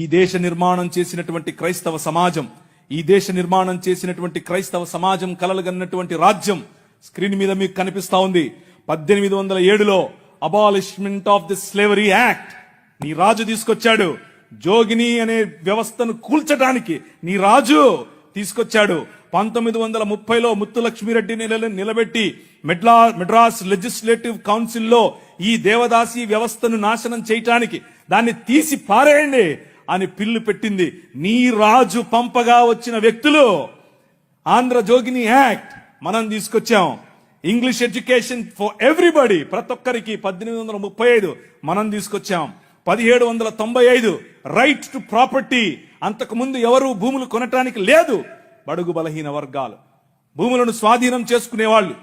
ఈ దేశ నిర్మాణం చేసినటువంటి క్రైస్తవ సమాజం, ఈ దేశ నిర్మాణం చేసినటువంటి క్రైస్తవ సమాజం కలలుగన్నటువంటి రాజ్యం స్క్రీన్ మీద మీకు కనిపిస్తా ఉంది. 1807లో abolishment of the slavery act నీ రాజు తీసుకొచ్చాడు. జోగిని అనే వ్యవస్థను కూల్చడానికి నీ రాజు తీసుకొచ్చాడు. 1930లో ముత్తులక్ష్మిరెడ్డిని నిలబెట్టి మెడ్రాస్ లెజిస్లేటివ్ కౌన్సిల్లో ఈ దేవదాసి వ్యవస్థను నాశనం చేయటానికి, దాన్ని తీసి పారేయండి అని పిల్లు పెట్టింది. నీ రాజు పంపగా వచ్చిన వ్యక్తులు ఆంధ్ర జోగిని యాక్ట్ మనం తీసుకొచ్చాం. ఇంగ్లీష్ ఎడ్యుకేషన్ ఫర్ ఎవ్రీబడి, ప్రతి ఒక్కరికి 1835 మనం తీసుకొచ్చాం. 1795 రైట్ టు ప్రాపర్టీ, అంతకుముందు ఎవరు భూములు కొనటానికి లేదు. బడుగు బలహీన వర్గాలు భూములను స్వాధీనం చేసుకునేవాళ్ళు.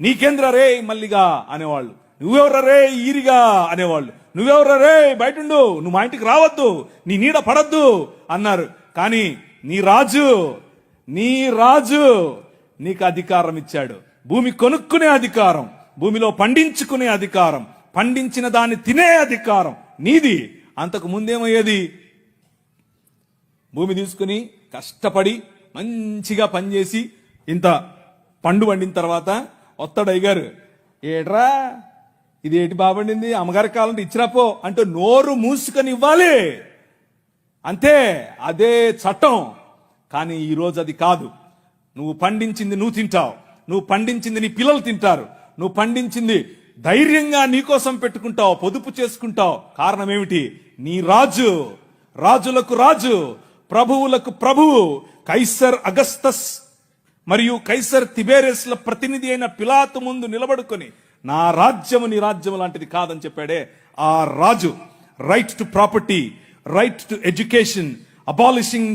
నీకేంద్ర రే మల్లిగా అనేవాళ్ళు, నువ్వెవర రే ఈరిగా అనేవాళ్ళు, నువ్వెవర రే బయటుండు, నువ్వు మా ఇంటికి రావద్దు, నీ నీడ పడద్దు అన్నారు. కానీ నీ రాజు నీకు అధికారం ఇచ్చాడు. భూమి కొనుక్కునే అధికారం, భూమిలో పండించుకునే అధికారం, పండించిన దాన్ని తినే అధికారం నీది. అంతకు ముందేమయ్యేది, భూమి తీసుకుని కష్టపడి మంచిగా పనిచేసి ఇంత పండు పండిన తర్వాత వస్తాడు అయ్యగారు, ఏట్రా ఇది ఏటి బాబండింది, అమ్మగారికి కావాలంటే ఇచ్చిరాపో అంటే నోరు మూసుకొని ఇవ్వాలి అంతే. అదే చట్టం. కానీ ఈరోజు అది కాదు. నువ్వు పండించింది నువ్వు తింటావు, నువ్వు పండించింది నీ పిల్లలు తింటారు, నువ్వు పండించింది ధైర్యంగా నీకోసం పెట్టుకుంటావు, పొదుపు చేసుకుంటావు. కారణం ఏమిటి? నీ రాజు, రాజులకు రాజు, ప్రభువులకు ప్రభువు, కైసర్ అగస్తస్ మరియు కైసర్ తిబేరియస్ల ప్రతినిధి అయిన పిలాతు ముందు నిలబడుకొని నా రాజ్యము నీ రాజ్యము లాంటిది కాదని చెప్పాడే ఆ రాజు. Right to property, right to education, abolishing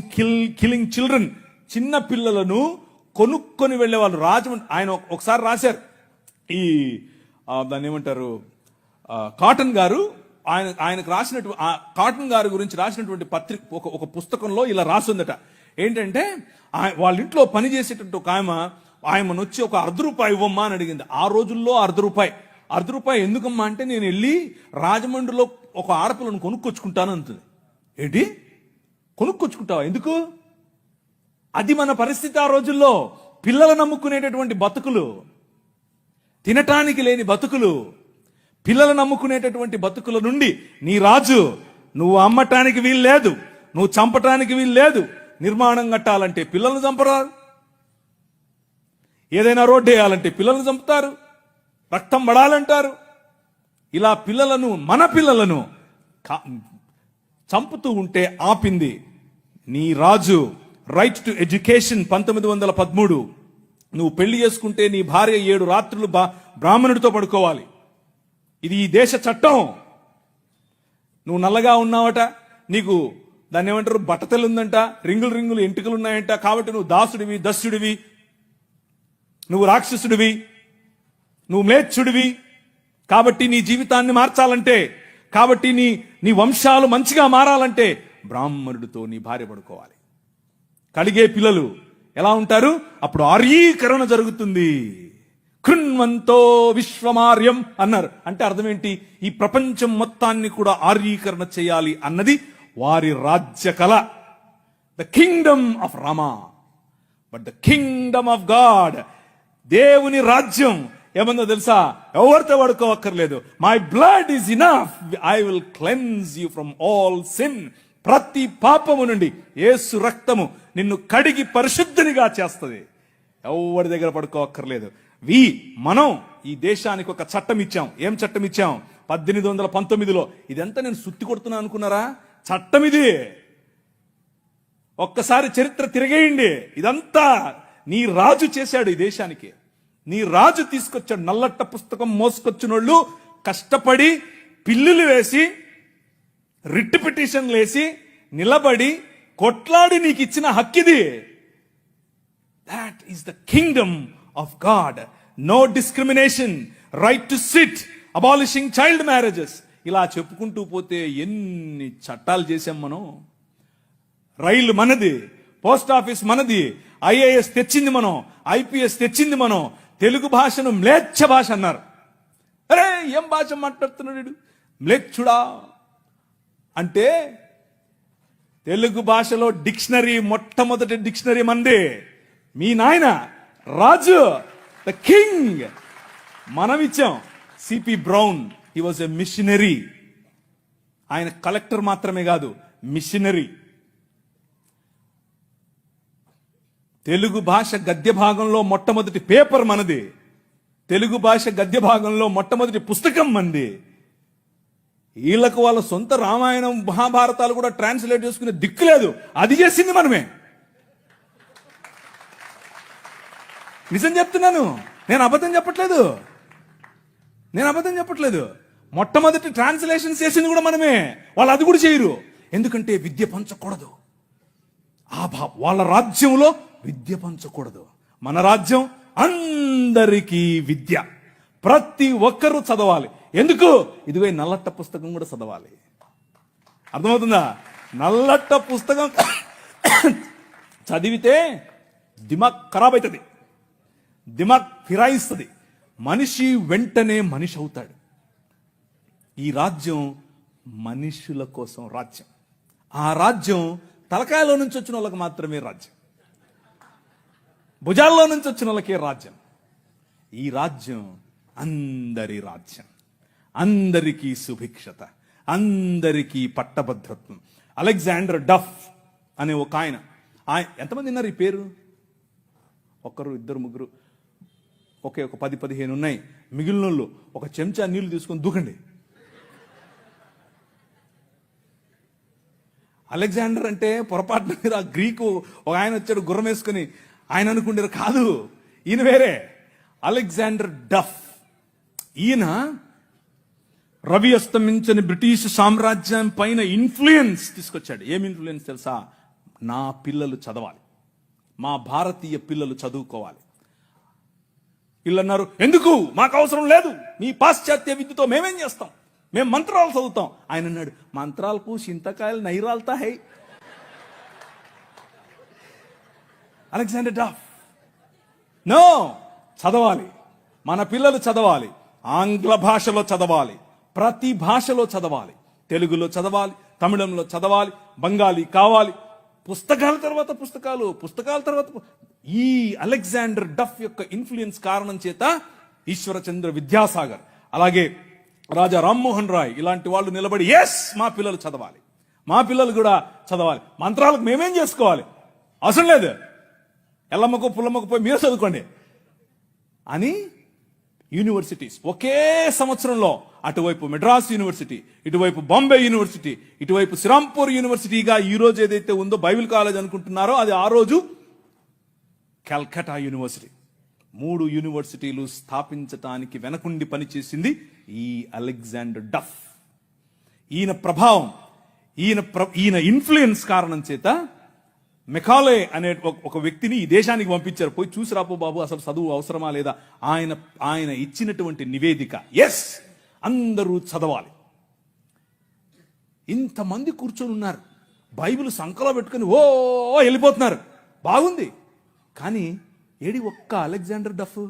killing children. చిన్న పిల్లలను కొనుక్కొని వెళ్లేవాళ్ళు. ఆయన ఒకసారి రాశారు, ఈ దాన్ని ఏమంటారు, కాటన్ గారు ఆయనకు రాసినటువంటి, కాటన్ గారి గురించి రాసినటువంటి పత్రిక ఒక పుస్తకంలో ఇలా రాసుందట. ఏంటంటే వాళ్ళ ఇంట్లో పనిచేసేటట్టు ఒక ఆయమను వచ్చి ఒక ₹1 ఇవ్వమ్మా అని అడిగింది. ఆ రోజుల్లో ₹1 ఎందుకమ్మా అంటే, నేను వెళ్ళి రాజమండ్రిలో ఒక ఆడపిల్లను కొనుక్కొచ్చుకుంటాను అంటుంది. ఏంటి కొనుక్కొచ్చుకుంటావా? ఎందుకు? అది మన పరిస్థితి ఆ రోజుల్లో. పిల్లలు నమ్ముకునేటటువంటి బతుకులు, తినటానికి లేని బతుకులు, పిల్లలు నమ్ముకునేటటువంటి బతుకుల నుండి నీ రాజు, నువ్వు అమ్మటానికి వీలు లేదు, నువ్వు చంపటానికి వీలు లేదు. నిర్మాణం కట్టాలంటే పిల్లల్ని చంపరారు, ఏదైనా రోడ్డు వేయాలంటే పిల్లల్ని చంపుతారు, రక్తం పడాలంటారు. ఇలా పిల్లలను, మన పిల్లలను చంపుతూ ఉంటే ఆపింది నీ రాజు. Right to education 1913. నువ్వు పెళ్లి చేసుకుంటే నీ భార్య 7 రాత్రులు బ్రాహ్మణుడితో పడుకోవాలి. ఇది ఈ దేశ చట్టం. నువ్వు నల్లగా ఉన్నావట, నీకు దాన్ని ఏమంటారు, బట్టతలు ఉందంట, రింగులు ఎంటుకలు ఉన్నాయంట, కాబట్టి నువ్వు దాసుడివి, దస్యుడివి, నువ్వు రాక్షసుడివి, నువ్వు మ్లేచ్ఛుడివి. కాబట్టి నీ జీవితాన్ని మార్చాలంటే, కాబట్టి నీ వంశాలు మంచిగా మారాలంటే బ్రాహ్మణుడితో నీ భార్య పడుకోవాలి. కలిగే పిల్లలు ఎలా ఉంటారు? అప్పుడు ఆర్యీకరణ జరుగుతుంది. కృణ్వంతో విశ్వమార్యం అన్నారు. అంటే అర్థం ఏంటి? ఈ ప్రపంచం మొత్తాన్ని కూడా ఆర్యీకరణ చేయాలి అన్నది వారి రాజ్య కళ. The kingdom of Rama, but the kingdom of God, దేవుని రాజ్యం ఏమన్నా తెలుసా? ఎవరితో పడుకోవక్కర్లేదు. My blood is enough, I will cleanse you from all sin. ప్రతి పాపము నుండి యేసు రక్తము నిన్ను కడిగి పరిశుద్ధునిగా చేస్తుంది. ఎవరి దగ్గర పడుకోవక్కర్లేదు. మనం ఈ దేశానికి ఒక చట్టం ఇచ్చాం. ఏం చట్టం ఇచ్చాం? 1819లో. ఇదంతా నేను సుత్తి కొడుతున్నా అనుకున్నారా? చట్టం ఇది. ఒక్కసారి చరిత్ర తిరిగేయండి. ఇదంతా నీ రాజు చేశాడు ఈ దేశానికి. నీ రాజు తీసుకొచ్చాడు. నల్లట్ట పుస్తకం మోసుకొచ్చినోళ్ళు కష్టపడి పిల్లులు వేసి, రిట్ పిటిషన్లు వేసి, నిలబడి కొట్లాడి నీకు ఇచ్చిన హక్కిది. That is the kingdom of God. No discrimination, right to sit, abolishing child marriages. ఇలా చెప్పుకుంటూ పోతే ఎన్ని చట్టాలు చేశాం మనం. రైలు మనది, పోస్ట్ ఆఫీస్ మనది, ఐఏఎస్ తెచ్చింది మనం, ఐపీఎస్ తెచ్చింది మనం. తెలుగు భాషను మ్లేచ్ఛ భాష అన్నారు. అరే ఏం భాష మాట్లాడుతున్నాడు మ్లేచ్ఛుడా అంటే తెలుగు భాషలో డిక్షనరీ, మొట్టమొదటి డిక్షనరీ మంది. మీ నాయన రాజు, ద కింగ్, మనమిచ్చాం. CP Brown, he was a missionary. ఆయన కలెక్టర్ మాత్రమే కాదు, మిషనరీ. తెలుగు భాష గద్య భాగంలో మొట్టమొదటి పేపర్ మనది. తెలుగు భాష గద్య భాగంలో మొట్టమొదటి పుస్తకం మంది. వీళ్ళకు వాళ్ళ సొంత రామాయణం, మహాభారతాలు కూడా ట్రాన్స్లేట్ చేసుకునే దిక్కు లేదు. అది చేసింది మనమే. నిజం చెప్తున్నాను, నేను అబద్ధం చెప్పట్లేదు. మొట్టమొదటి ట్రాన్స్లేషన్ చేసింది కూడా మనమే. వాళ్ళు అది కూడా చేయరు. ఎందుకంటే విద్య పంచకూడదు. వాళ్ళ రాజ్యంలో విద్య పంచకూడదు. మన రాజ్యం అందరికీ విద్య. ప్రతి ఒక్కరూ చదవాలి. ఎందుకు? ఇదిగో నల్లట్ట పుస్తకం కూడా చదవాలి. అర్థమవుతుందా? నల్లట్ట పుస్తకం చదివితే దిమాగ్ ఖరాబ్ అవుతుంది, దిమాగ్ ఫిరాయిస్తుంది. మనిషి వెంటనే మనిషి అవుతాడు. ఈ రాజ్యం మనుషుల కోసం రాజ్యం. ఆ రాజ్యం తలకాయలో నుంచి వచ్చిన వాళ్ళకి మాత్రమే రాజ్యం, భుజాల్లో నుంచి వచ్చిన వాళ్ళకే రాజ్యం. ఈ రాజ్యం అందరి రాజ్యం, అందరికీ సుభిక్షత, అందరికీ పట్టభద్రత్వం. అలెగ్జాండర్ డఫ్ అనే ఒక ఆయన, ఎంతమంది ఉన్నారు ఈ పేరు? ఒకరు, ఇద్దరు, ముగ్గురు, ఒకే ఒక 10-15 ఉన్నాయి. మిగిలిన వాళ్ళు ఒక చెంచా నీళ్లు తీసుకొని దూకండి. అలెగ్జాండర్ అంటే పొరపాటున మీద గ్రీకు ఒక ఆయన వచ్చాడు గుర్రం వేసుకుని, ఆయన అనుకుంటారు కాదు, ఈయన వేరే. అలెగ్జాండర్ డఫ్. ఈయన రవి అస్తమించని బ్రిటిష్ సామ్రాజ్యం పైన ఇన్ఫ్లుయెన్స్ తీసుకొచ్చాడు. ఏం ఇన్ఫ్లుయెన్స్ తెలుసా? నా పిల్లలు చదవాలి, మా భారతీయ పిల్లలు చదువుకోవాలి. వీళ్ళు అన్నారు, ఎందుకు, మాకు అవసరం లేదు, మీ పాశ్చాత్య విద్యతో మేమేం చేస్తాం, మేము మంత్రాలు చదువుతాం. ఆయన అన్నాడు, మంత్రాలకు చింతకాయలు నైరాల్తా హై. అలెగ్జాండర్ డఫ్, నో, చదవాలి, మన పిల్లలు చదవాలి, ఆంగ్ల భాషలో చదవాలి, ప్రతి భాషలో చదవాలి, తెలుగులో చదవాలి, తమిళంలో చదవాలి, బెంగాలీ కావాలి, పుస్తకాల తర్వాత పుస్తకాలు, పుస్తకాల తర్వాత. ఈ అలెగ్జాండర్ డఫ్ యొక్క ఇన్ఫ్లుయెన్స్ కారణం చేత ఈశ్వరచంద్ర విద్యాసాగర్, అలాగే రాజా రామ్మోహన్ రాయ్ ఇలాంటి వాళ్ళు నిలబడి, ఎస్, మా పిల్లలు చదవాలి, మా పిల్లలు కూడా చదవాలి, మంత్రాలకు మేమేం చేసుకోవాలి, అవసరం లేదు, ఎల్లమ్మకు పుల్లమ్మకు పోయి మీరు చదువుకోండి అని యూనివర్సిటీస్ ఒకే సంవత్సరంలో, అటువైపు మెడ్రాస్ యూనివర్సిటీ, ఇటువైపు బాంబే యూనివర్సిటీ, ఇటువైపు శ్రీరాంపూర్ యూనివర్సిటీగా ఈ రోజు ఏదైతే ఉందో బైబిల్ కాలేజ్ అనుకుంటున్నారో అది ఆ రోజు కల్కటా యూనివర్సిటీ. 3 యూనివర్సిటీలు స్థాపించటానికి వెనకుండి పనిచేసింది ఈ అలెగ్జాండర్ డఫ్. ఈయన ప్రభావం, ఈయన ఇన్ఫ్లుయెన్స్ కారణం చేత మెకాలే అనే ఒక వ్యక్తిని ఈ దేశానికి పంపించారు. పోయి చూసి రాపో బాబు, అసలు చదువు అవసరమా లేదా. ఆయన ఇచ్చినటువంటి నివేదిక, ఎస్, అందరూ చదవాలి. ఇంతమంది కూర్చొని ఉన్నారు, బైబిల్ సంకలో పెట్టుకుని ఓ వెళ్ళిపోతున్నారు, బాగుంది. కానీ ఏడి ఒక్క అలెగ్జాండర్ డఫ్?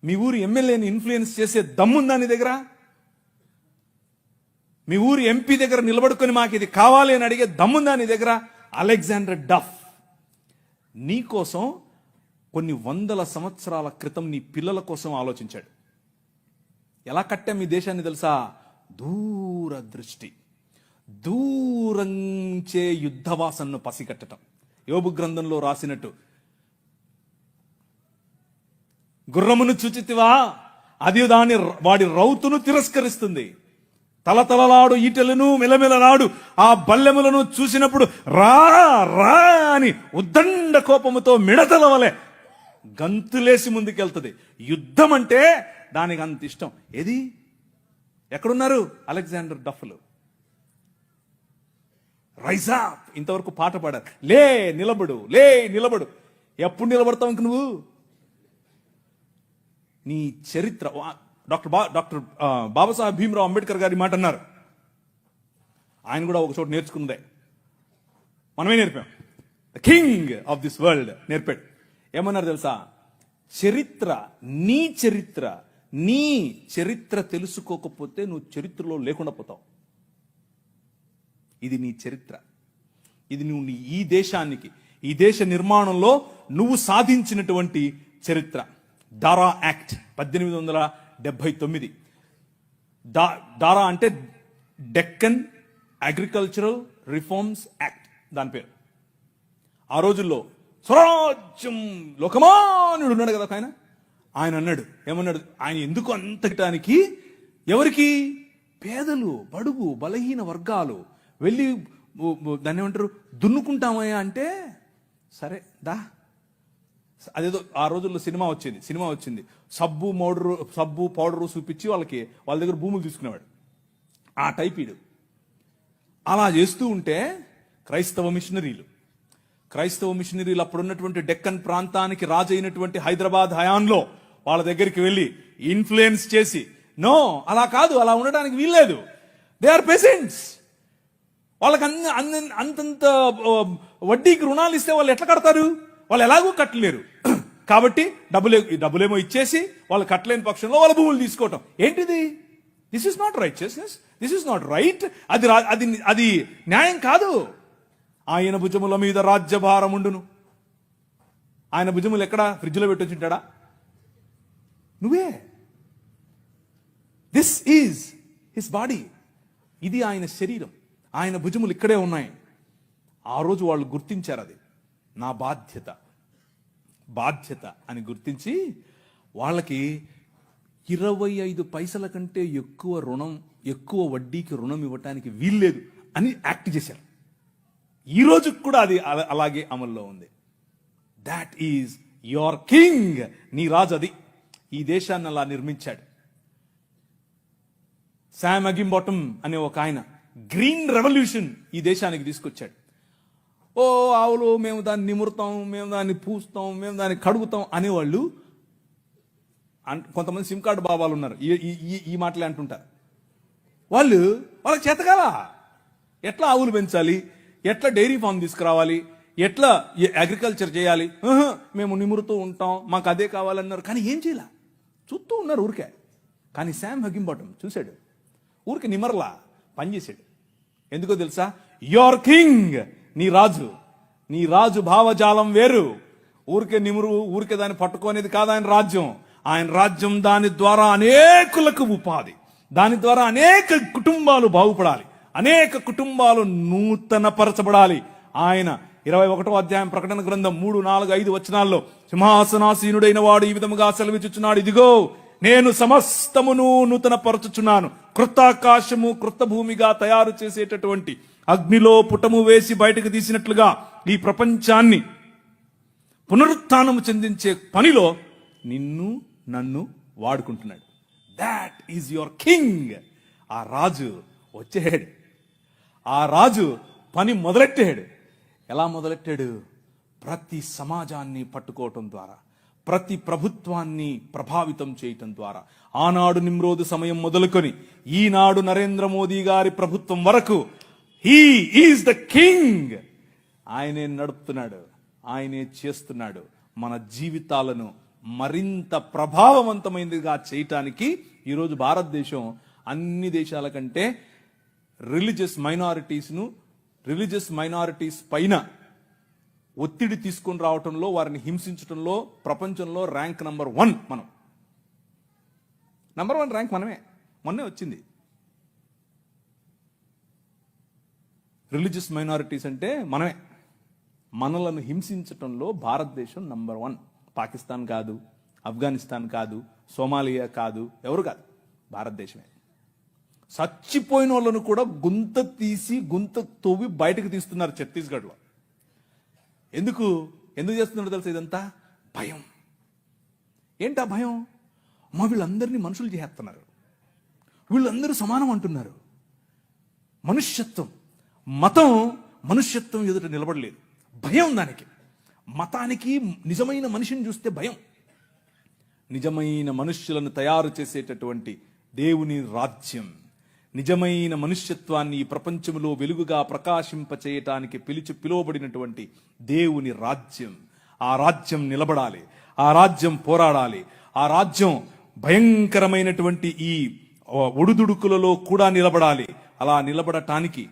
మీ ఊరి ఎమ్మెల్యేని ఇన్ఫ్లుయెన్స్ చేసే దమ్ముందా నీ దగ్గర? మీ ఊరి ఎంపీ దగ్గర నిలబడుకొని మాకు ఇది కావాలి అని అడిగే దమ్ముందా నీ దగ్గర? అలెగ్జాండర్ డఫ్ నీ కోసం కొన్ని 100 సంవత్సరాల క్రితం నీ పిల్లల కోసం ఆలోచించాడు. ఎలా కట్టాం ఈ దేశాన్ని తెలుసా? దూరదృష్టి, దూరంచే యుద్ధవాసనను పసిగట్టడం. యోబు గ్రంథంలో రాసినట్టు, గుర్రమును చూచితివా, అది వాడి రౌతును తిరస్కరిస్తుంది, తలతలలాడు ఈటెలను మెలమెలలాడు ఆ బల్లెములను చూసినప్పుడు రా రా అని ఉద్దండ కోపముతో మిడతల వలె గంతులేసి ముందుకెళ్తుంది. యుద్ధం అంటే దానికి అంత ఇష్టం. ఏది, ఎక్కడున్నారు అలెగ్జాండర్ డఫ్లు? రైజ్ అప్, ఇంతవరకు పాట పాడారు. లే నిలబడు, లే నిలబడు. ఎప్పుడు నిలబడతావు ఇంక నువ్వు? నీ చరిత్ర. డాక్టర్ బాబాసాహెబ్ భీమ్రావ్ అంబేద్కర్ గారి మాట అన్నారు. ఆయన కూడా ఒక చోట నేర్చుకున్నదే, మనమే నేర్పాం. The king of this world నేర్పాడు. ఏమన్నారు తెలుసా? చరిత్ర, నీ చరిత్ర తెలుసుకోకపోతే నువ్వు చరిత్రలో లేకుండా పోతావు. ఇది నీ చరిత్ర. ఇది నువ్వు ఈ దేశానికి, ఈ దేశ నిర్మాణంలో నువ్వు సాధించినటువంటి చరిత్ర. దారా యాక్ట్ 1879. దారా అంటే డెక్కన్ అగ్రికల్చరల్ రిఫార్మ్స్ యాక్ట్ దాని పేరు. ఆ రోజుల్లో స్వరాజ్యం లోకమాన్యుడు ఉన్నాడు కదా ఆయన అన్నాడు, ఏమన్నాడు, ఆయన ఎందుకు అంతటానికి, ఎవరికి? పేదలు, బడుగు, బలహీన వర్గాలు వెళ్ళి దాన్ని ఏమంటారు, దున్నుకుంటామయ్యా అంటే, సరే దా. అదేదో ఆ రోజుల్లో సినిమా వచ్చింది సబ్బు పౌడరు చూపించి వాళ్ళ దగ్గర భూములు తీసుకునేవాడు. ఆ టైప్ ఈడు. అలా చేస్తూ ఉంటే క్రైస్తవ మిషనరీలు అప్పుడున్నటువంటి డెక్కన్ ప్రాంతానికి రాజు అయినటువంటి హైదరాబాద్ హయాంలో వాళ్ళ దగ్గరికి వెళ్ళి ఇన్ఫ్లుయెన్స్ చేసి, నో అలా కాదు, అలా ఉండడానికి వీల్లేదు, దే ఆర్ పెసెంట్స్, వాళ్ళకి అంతంత వడ్డీకి రుణాలు ఇస్తే వాళ్ళు ఎట్లా కడతారు, వాళ్ళు ఎలాగో కట్టలేరు, కాబట్టి డబ్బులేమో ఇచ్చేసి వాళ్ళు కట్టలేని పక్షంలో వాళ్ళ భూములు తీసుకోవటం ఏంటిది? This is not righteousness, this is not right. అది న్యాయం కాదు. ఆయన భుజముల మీద రాజ్యభారముండును. ఆయన భుజములు ఎక్కడ? ఫ్రిడ్జ్లో పెట్టొచ్చుంటాడా? నువ్వే. This is his body. ఇది ఆయన శరీరం, ఆయన భుజములు ఇక్కడే ఉన్నాయి. ఆ రోజు వాళ్ళు గుర్తించారు, అది నా బాధ్యత అని గుర్తించి వాళ్ళకి 25 పైసల కంటే ఎక్కువ వడ్డీకి రుణం ఇవ్వటానికి వీల్లేదు అని యాక్ట్ చేశారు. ఈ రోజు కూడా అది అలాగే అమల్లో ఉంది. That is your king. నీ రాజు అది. ఈ దేశాన్ని అలా నిర్మించాడు. శామ్ అగింబాటమ్ అనే ఒక ఆయన గ్రీన్ రెవల్యూషన్ ఈ దేశానికి తీసుకొచ్చాడు. ఓ ఆవులు, మేము దాన్ని నిమురుతాం, మేము దాన్ని పూస్తాం, మేము దాన్ని కడుగుతాం అనేవాళ్ళు. కొంతమంది సిమ్ కార్డు బాబాలు ఉన్నారు, ఈ మాటలే అంటుంటారు. వాళ్ళకి చేతకాల ఎట్లా ఆవులు పెంచాలి, ఎట్లా డైరీ ఫామ్ తీసుకురావాలి, ఎట్లా అగ్రికల్చర్ చేయాలి, మేము నిమురుతూ ఉంటాం, మాకు అదే కావాలన్నారు. కానీ ఏం చేయాల, చూస్తూ ఉన్నారు ఊరికే. కానీ శామ్ అగింబాటమ్ చూశాడు, ఊరికి నిమరలా పనిచేశాడు. ఎందుకో తెలుసా? యువర్ కింగ్, నీ రాజు భావజాలం వేరు. ఊరికే దాన్ని పట్టుకోనేది కాదు ఆయన రాజ్యం. ఆయన రాజ్యం దాని ద్వారా అనేకులకు ఉపాధి, దాని ద్వారా అనేక కుటుంబాలు బాగుపడాలి, అనేక కుటుంబాలు నూతనపరచబడాలి. ఆయన 21వ అధ్యాయం ప్రకటన గ్రంథం 3, 4, 5 వచనాల్లో సింహాసనాసీనుడైన వాడు ఈ విధముగా సెలవిచ్చుచున్నాడు, ఇదిగో నేను సమస్తమును నూతనపరచుచున్నాను, క్రొత్త ఆకాశము క్రొత్త భూమిగా తయారు చేసేటటువంటి అగ్నిలో పుటము వేసి బయటకు తీసినట్లుగా ఈ ప్రపంచాన్ని పునరుత్థానము చెందించే పనిలో నన్ను వాడుకుంటున్నాడు. That is your king. ఆ రాజు వచ్చాడు, ఆ రాజు పని మొదలెట్టాడు. ఎలా మొదలెట్టాడు? ప్రతి సమాజాన్ని పట్టుకోవటం ద్వారా, ప్రతి ప్రభుత్వాన్ని ప్రభావితం చేయటం ద్వారా. ఆనాడు నిమ్రోదు సమయం మొదలుకొని ఈనాడు నరేంద్ర మోదీ గారి ప్రభుత్వం వరకు హీ ఈజ్ ద కింగ్. ఆయనే నడుపుతున్నాడు, ఆయనే చేస్తున్నాడు. మన జీవితాలను మరింత ప్రభావవంతమైనదిగా చేయటానికి ఈరోజు భారతదేశం అన్ని దేశాల కంటే రిలీజియస్ మైనారిటీస్ పైన ఒత్తిడి తీసుకొని రావటంలో, వారిని హింసించడంలో ప్రపంచంలో ర్యాంక్ నంబర్ 1 మనం. నంబర్ 1 ర్యాంక్ మొన్నే వచ్చింది. రిలీజియస్ మైనారిటీస్ అంటే మనలను హింసించటంలో భారతదేశం నంబర్ 1. పాకిస్తాన్ కాదు, ఆఫ్ఘనిస్తాన్ కాదు, సోమాలియా కాదు, ఎవరు కాదు, భారతదేశమే. చచ్చిపోయిన వాళ్ళను కూడా గుంత తవ్వి బయటకు తీస్తున్నారు ఛత్తీస్గఢ్లో. ఎందుకు చేస్తున్నారు తెలుసా? ఇదంతా భయం. ఏంటా భయం? వీళ్ళందరినీ మనుషులు చేస్తున్నారు, వీళ్ళందరూ సమానం అంటున్నారు. మనుష్యత్వం, మతం మనుష్యత్వం ఎదుట నిలబడలేదు. భయం దానికి. మతానికి నిజమైన మనిషిని చూస్తే భయం. నిజమైన మనుష్యులను తయారు చేసేటటువంటి దేవుని రాజ్యం, నిజమైన మనుష్యత్వాన్ని ఈ ప్రపంచంలో వెలుగుగా ప్రకాశింపచేయటానికి పిలువబడినటువంటి దేవుని రాజ్యం. ఆ రాజ్యం నిలబడాలి, ఆ రాజ్యం పోరాడాలి, ఆ రాజ్యం భయంకరమైనటువంటి ఈ ఒడుదుడుకులలో కూడా నిలబడాలి. అలా నిలబడటానికి